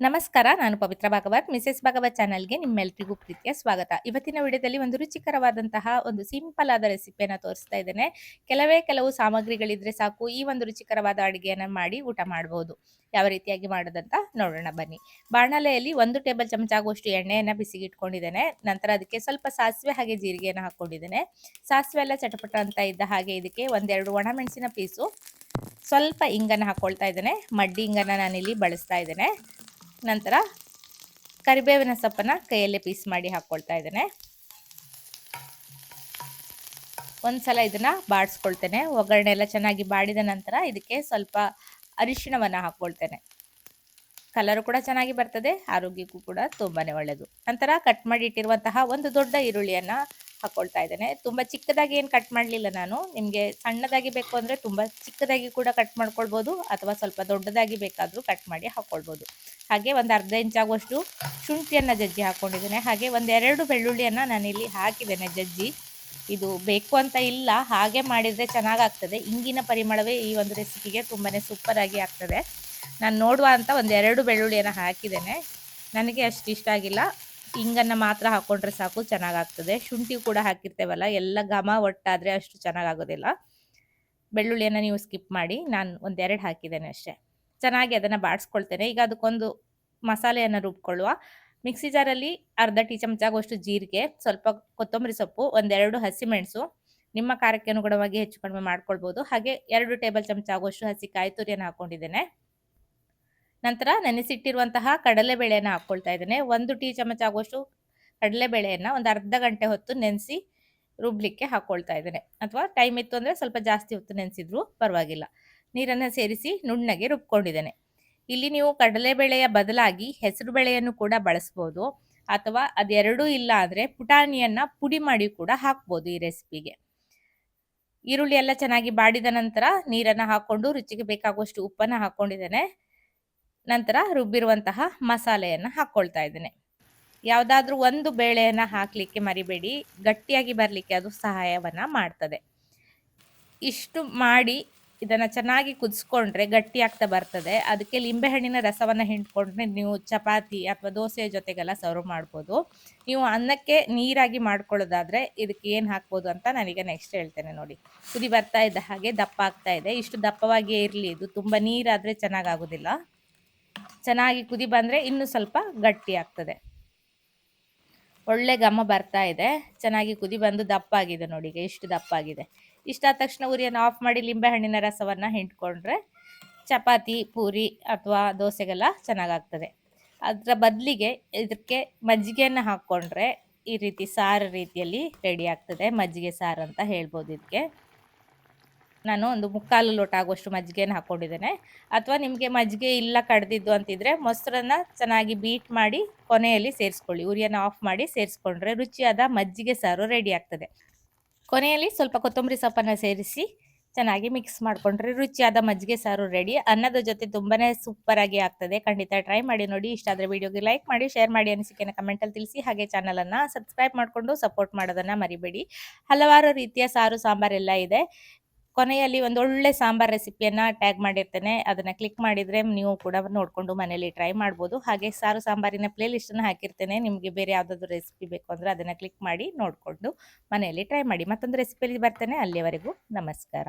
ನಮಸ್ಕಾರ. ನಾನು ಪವಿತ್ರ ಭಾಗವತ್, ಮಿಸೆಸ್ ಭಾಗವತ್ ಚಾನಲ್‌ಗೆ ನಿಮ್ಮೆಲ್ರಿಗೂ ಪ್ರೀತಿಯ ಸ್ವಾಗತ. ಇವತ್ತಿನ ವಿಡಿಯೋದಲ್ಲಿ ಒಂದು ರುಚಿಕರವಾದಂತಹ ಒಂದು ಸಿಂಪಲ್ ಆದ ರೆಸಿಪಿಯನ್ನ ತೋರಿಸ್ತಾ ಇದ್ದೇನೆ. ಕೆಲವು ಸಾಮಗ್ರಿಗಳಿದ್ರೆ ಸಾಕು ಈ ಒಂದು ರುಚಿಕರವಾದ ಅಡುಗೆಯನ್ನ ಮಾಡಿ ಊಟ ಮಾಡಬಹುದು. ಯಾವ ರೀತಿಯಾಗಿ ಮಾಡೋದಂತ ನೋಡೋಣ ಬನ್ನಿ. ಬಾಣಲೆಯಲ್ಲಿ 1 ಟೇಬಲ್ ಚಮಚ ಆಗುವಷ್ಟು ಎಣ್ಣೆಯನ್ನ ಬಿಸಿಗೆ ಇಟ್ಕೊಂಡಿದ್ದೇನೆ. ನಂತರ ಅದಕ್ಕೆ ಸ್ವಲ್ಪ ಸಾಸಿವೆ ಹಾಗೆ ಜೀರಿಗೆಯನ್ನ ಹಾಕೊಂಡಿದ್ದೇನೆ. ಸಾಸಿವೆ ಎಲ್ಲ ಚಟಪಟ ಅಂತ ಇದ್ದ ಹಾಗೆ ಇದಕ್ಕೆ ಒಂದೆರಡು ಒಣಮೆಣಸಿನ ಪೀಸು, ಸ್ವಲ್ಪ ಇಂಗನ್ನ ಹಾಕೊಳ್ತಾ ಇದ್ದೇನೆ. ಮಡ್ಡಿ ಇಂಗನ್ನ ನಾನಿಲ್ಲಿ ಬಳಸ್ತಾ ಇದ್ದೇನೆ. ನಂತರ ಕರಿಬೇವಿನ ಸೊಪ್ಪನ್ನ ಕೈಯಲ್ಲೇ ಪೀಸ್ ಮಾಡಿ ಹಾಕೊಳ್ತಾ ಇದ್ದೇನೆ. ಒಂದ್ಸಲ ಇದನ್ನ ಬಾಡಿಸ್ಕೊಳ್ತೇನೆ. ಒಗ್ಗರಣೆ ಎಲ್ಲ ಚೆನ್ನಾಗಿ ಬಾಡಿದ ನಂತರ ಇದಕ್ಕೆ ಸ್ವಲ್ಪ ಅರಿಶಿಣವನ್ನ ಹಾಕೊಳ್ತೇನೆ. ಕಲರ್ ಕೂಡ ಚೆನ್ನಾಗಿ ಬರ್ತದೆ, ಆರೋಗ್ಯಕ್ಕೂ ಕೂಡ ತುಂಬಾನೇ ಒಳ್ಳೆಯದು. ನಂತರ ಕಟ್ ಮಾಡಿ ಇಟ್ಟಿರುವಂತಹ ಒಂದು ದೊಡ್ಡ ಈರುಳ್ಳಿಯನ್ನ ಹಾಕೊಳ್ತಾ ಇದ್ದೇನೆ. ತುಂಬಾ ಚಿಕ್ಕದಾಗಿ ಏನು ಕಟ್ ಮಾಡಲಿಲ್ಲ ನಾನು. ನಿಮಗೆ ಸಣ್ಣದಾಗಿ ಬೇಕು ಅಂದರೆ ತುಂಬಾ ಚಿಕ್ಕದಾಗಿ ಕೂಡ ಕಟ್ ಮಾಡ್ಕೊಳ್ಬೋದು, ಅಥವಾ ಸ್ವಲ್ಪ ದೊಡ್ಡದಾಗಿ ಬೇಕಾದರೂ ಕಟ್ ಮಾಡಿ ಹಾಕೊಳ್ಬೋದು. ಹಾಗೆ ಒಂದು ಅರ್ಧ ಇಂಚ್ ಆಗುವಷ್ಟು ಶುಂಠಿಯನ್ನು ಜಜ್ಜಿ ಹಾಕೊಂಡಿದ್ದೇನೆ. ಹಾಗೆ ಒಂದೆರಡು ಬೆಳ್ಳುಳ್ಳಿಯನ್ನು ನಾನಿಲ್ಲಿ ಹಾಕಿದ್ದೇನೆ ಜಜ್ಜಿ. ಇದು ಬೇಕು ಅಂತ ಇಲ್ಲ, ಹಾಗೆ ಮಾಡಿದರೆ ಚೆನ್ನಾಗಾಗ್ತದೆ. ಇಂಗಿನ ಪರಿಮಳವೇ ಈ ಒಂದು ರೆಸಿಪಿಗೆ ತುಂಬಾ ಸೂಪರ್ ಆಗಿ ಆಗ್ತದೆ. ನಾನು ನೋಡುವ ಅಂತ ಒಂದೆರಡು ಬೆಳ್ಳುಳ್ಳಿಯನ್ನು ಹಾಕಿದ್ದೇನೆ. ನನಗೆ ಅಷ್ಟು ಇಷ್ಟ ಆಗಿಲ್ಲ, ಇಂಗನ್ನು ಮಾತ್ರ ಹಾಕ್ಕೊಂಡ್ರೆ ಸಾಕು, ಚೆನ್ನಾಗಾಗ್ತದೆ. ಶುಂಠಿ ಕೂಡ ಹಾಕಿರ್ತೇವಲ್ಲ, ಎಲ್ಲ ಘಮ ಒಟ್ಟಾದರೆ ಅಷ್ಟು ಚೆನ್ನಾಗಾಗೋದಿಲ್ಲ. ಬೆಳ್ಳುಳ್ಳಿಯನ್ನು ನೀವು ಸ್ಕಿಪ್ ಮಾಡಿ, ನಾನು ಒಂದೆರಡು ಹಾಕಿದ್ದೇನೆ ಅಷ್ಟೇ. ಚೆನ್ನಾಗಿ ಅದನ್ನು ಬಾಡಿಸ್ಕೊಳ್ತೇನೆ. ಈಗ ಅದಕ್ಕೊಂದು ಮಸಾಲೆಯನ್ನು ರುಬ್ಕೊಳ್ಳುವ. ಮಿಕ್ಸಿ ಜಾರಲ್ಲಿ ಅರ್ಧ ಟೀ ಚಮಚ ಆಗುವಷ್ಟು ಜೀರಿಗೆ, ಸ್ವಲ್ಪ ಕೊತ್ತಂಬರಿ ಸೊಪ್ಪು, ಒಂದೆರಡು ಹಸಿಮೆಣಸು, ನಿಮ್ಮ ಖಾರಕ್ಕೆ ಅನುಗುಣವಾಗಿ ಹೆಚ್ಚು ಕಡಿಮೆ ಮಾಡ್ಕೊಳ್ಬೋದು. ಹಾಗೆ 2 ಟೇಬಲ್ ಚಮಚ ಆಗುವಷ್ಟು ಹಸಿ ಕಾಯಿ ತುರಿಯನ್ನು ಹಾಕೊಂಡಿದ್ದೇನೆ. ನಂತರ ನೆನೆಸಿಟ್ಟಿರುವಂತಹ ಕಡಲೆಬೇಳೆಯನ್ನು ಹಾಕ್ಕೊಳ್ತಾ ಇದ್ದೇನೆ. 1 ಟೀ ಚಮಚ ಆಗುವಷ್ಟು ಕಡಲೆಬೇಳೆಯನ್ನು ಒಂದು ಅರ್ಧ ಗಂಟೆ ಹೊತ್ತು ನೆನೆಸಿ ರುಬ್ಲಿಕ್ಕೆ ಹಾಕ್ಕೊಳ್ತಾ ಇದ್ದೇನೆ. ಅಥವಾ ಟೈಮ್ ಇತ್ತು ಅಂದರೆ ಸ್ವಲ್ಪ ಜಾಸ್ತಿ ಹೊತ್ತು ನೆನೆಸಿದ್ರು ಪರವಾಗಿಲ್ಲ. ನೀರನ್ನು ಸೇರಿಸಿ ನುಣ್ಣಗೆ ರುಬ್ಕೊಂಡಿದ್ದೇನೆ. ಇಲ್ಲಿ ನೀವು ಕಡಲೆಬೇಳೆಯ ಬದಲಾಗಿ ಹೆಸರು ಬೇಳೆಯನ್ನು ಕೂಡ ಬಳಸ್ಬೋದು, ಅಥವಾ ಅದೆರಡೂ ಇಲ್ಲ ಅಂದರೆ ಪುಟಾಣಿಯನ್ನು ಪುಡಿ ಮಾಡಿ ಕೂಡ ಹಾಕ್ಬೋದು ಈ ರೆಸಿಪಿಗೆ. ಈರುಳ್ಳಿ ಎಲ್ಲ ಚೆನ್ನಾಗಿ ಬಾಡಿದ ನಂತರ ನೀರನ್ನು ಹಾಕ್ಕೊಂಡು ರುಚಿಗೆ ಬೇಕಾಗುವಷ್ಟು ಉಪ್ಪನ್ನು ಹಾಕ್ಕೊಂಡಿದ್ದೇನೆ. ನಂತರ ರುಬ್ಬಿರುವಂತಹ ಮಸಾಲೆಯನ್ನು ಹಾಕ್ಕೊಳ್ತಾ ಇದ್ದೇನೆ. ಯಾವುದಾದ್ರೂ ಒಂದು ಬೇಳೆಯನ್ನು ಹಾಕಲಿಕ್ಕೆ ಮರಿಬೇಡಿ, ಗಟ್ಟಿಯಾಗಿ ಬರಲಿಕ್ಕೆ ಅದು ಸಹಾಯವನ್ನು ಮಾಡ್ತದೆ. ಇಷ್ಟು ಮಾಡಿ ಇದನ್ನು ಚೆನ್ನಾಗಿ ಕುದಿಸ್ಕೊಂಡ್ರೆ ಗಟ್ಟಿ ಆಗ್ತಾ ಬರ್ತದೆ. ಅದಕ್ಕೆ ಲಿಂಬೆಹಣ್ಣಿನ ರಸವನ್ನು ಹಿಂಡ್ಕೊಂಡ್ರೆ ನೀವು ಚಪಾತಿ ಅಥವಾ ದೋಸೆ ಜೊತೆಗೆಲ್ಲ ಸರ್ವ್ ಮಾಡ್ಬೋದು. ನೀವು ಅನ್ನಕ್ಕೆ ನೀರಾಗಿ ಮಾಡ್ಕೊಳ್ಳೋದಾದರೆ ಇದಕ್ಕೆ ಏನು ಹಾಕ್ಬೋದು ಅಂತ ನಾನೀಗ ನೆಕ್ಸ್ಟ್ ಹೇಳ್ತೇನೆ ನೋಡಿ. ಕುದಿ ಬರ್ತಾ ಇದ್ದ ಹಾಗೆ ದಪ್ಪ ಆಗ್ತಾ ಇದೆ. ಇಷ್ಟು ದಪ್ಪವಾಗಿಯೇ ಇರಲಿ, ಇದು ತುಂಬ ನೀರಾದರೆ ಚೆನ್ನಾಗಾಗೋದಿಲ್ಲ. ಚೆನ್ನಾಗಿ ಕುದಿ ಬಂದರೆ ಇನ್ನೂ ಸ್ವಲ್ಪ ಗಟ್ಟಿ ಆಗ್ತದೆ. ಒಳ್ಳೆ ಘಮ ಬರ್ತಾ ಇದೆ. ಚೆನ್ನಾಗಿ ಕುದಿ ಬಂದು ದಪ್ಪ ಆಗಿದೆ ನೋಡಿ, ಈಗ ಇಷ್ಟು ದಪ್ಪ ಆಗಿದೆ. ಇಷ್ಟಾದ ತಕ್ಷಣ ಉರಿಯನ್ನು ಆಫ್ ಮಾಡಿ ಲಿಂಬೆಹಣ್ಣಿನ ರಸವನ್ನು ಹಿಂಡ್ಕೊಂಡ್ರೆ ಚಪಾತಿ, ಪೂರಿ ಅಥವಾ ದೋಸೆಗೆಲ್ಲ ಚೆನ್ನಾಗಾಗ್ತದೆ. ಅದರ ಬದಲಿಗೆ ಇದಕ್ಕೆ ಮಜ್ಜಿಗೆಯನ್ನು ಹಾಕ್ಕೊಂಡ್ರೆ ಈ ರೀತಿ ಸಾರು ರೀತಿಯಲ್ಲಿ ರೆಡಿ ಆಗ್ತದೆ. ಮಜ್ಜಿಗೆ ಸಾರು ಅಂತ ಹೇಳ್ಬೋದು ಇದಕ್ಕೆ. ನಾನು ಒಂದು 3/4 ಲೋಟ ಆಗುವಷ್ಟು ಮಜ್ಜಿಗೆಯನ್ನು ಹಾಕ್ಕೊಂಡಿದ್ದೇನೆ. ಅಥವಾ ನಿಮಗೆ ಮಜ್ಜಿಗೆ ಇಲ್ಲ ಕಡ್ದಿದ್ದು ಅಂತಿದ್ರೆ ಮೊಸರನ್ನು ಚೆನ್ನಾಗಿ ಬೀಟ್ ಮಾಡಿ ಕೊನೆಯಲ್ಲಿ ಸೇರಿಸ್ಕೊಳ್ಳಿ. ಉರಿಯನ್ನು ಆಫ್ ಮಾಡಿ ಸೇರಿಸ್ಕೊಂಡ್ರೆ ರುಚಿಯಾದ ಮಜ್ಜಿಗೆ ಸಾರು ರೆಡಿ ಆಗ್ತದೆ. ಕೊನೆಯಲ್ಲಿ ಸ್ವಲ್ಪ ಕೊತ್ತಂಬರಿ ಸೊಪ್ಪನ್ನು ಸೇರಿಸಿ ಚೆನ್ನಾಗಿ ಮಿಕ್ಸ್ ಮಾಡಿಕೊಂಡ್ರೆ ರುಚಿಯಾದ ಮಜ್ಜಿಗೆ ಸಾರು ರೆಡಿ. ಅನ್ನದ ಜೊತೆ ತುಂಬಾನೇ ಸೂಪರ್ ಆಗಿ ಆಗ್ತದೆ. ಖಂಡಿತ ಟ್ರೈ ಮಾಡಿ ನೋಡಿ. ಇಷ್ಟ ಆದರೆ ವಿಡಿಯೋಗೆ ಲೈಕ್ ಮಾಡಿ, ಶೇರ್ ಮಾಡಿ, ಅನಿಸಿಕೆನ ಕಮೆಂಟಲ್ಲಿ ತಿಳಿಸಿ. ಹಾಗೆ ಚಾನಲನ್ನು ಸಬ್ಸ್ಕ್ರೈಬ್ ಮಾಡಿಕೊಂಡು ಸಪೋರ್ಟ್ ಮಾಡೋದನ್ನು ಮರಿಬೇಡಿ. ಹಲವಾರು ರೀತಿಯ ಸಾರು ಸಾಂಬಾರೆಲ್ಲ ಇದೆ. ಕೊನೆಯಲ್ಲಿ ಒಂದೊಳ್ಳೆ ಸಾಂಬಾರ್ ರೆಸಿಪಿಯನ್ನು ಟ್ಯಾಗ್ ಮಾಡಿರ್ತೇನೆ, ಅದನ್ನು ಕ್ಲಿಕ್ ಮಾಡಿದರೆ ನೀವು ಕೂಡ ನೋಡಿಕೊಂಡು ಮನೇಲಿ ಟ್ರೈ ಮಾಡ್ಬೋದು. ಹಾಗೆ ಸಾರು ಸಾಂಬಾರಿನ ಪ್ಲೇಲಿಸ್ಟನ್ನು ಹಾಕಿರ್ತೇನೆ. ನಿಮಗೆ ಬೇರೆ ಯಾವುದಾದ್ರೂ ರೆಸಿಪಿ ಬೇಕು ಅಂದರೆ ಅದನ್ನು ಕ್ಲಿಕ್ ಮಾಡಿ ನೋಡಿಕೊಂಡು ಮನೆಯಲ್ಲಿ ಟ್ರೈ ಮಾಡಿ. ಮತ್ತೊಂದು ರೆಸಿಪಿಯಲ್ಲಿ ಬರ್ತೇನೆ. ಅಲ್ಲಿಯವರೆಗೂ ನಮಸ್ಕಾರ.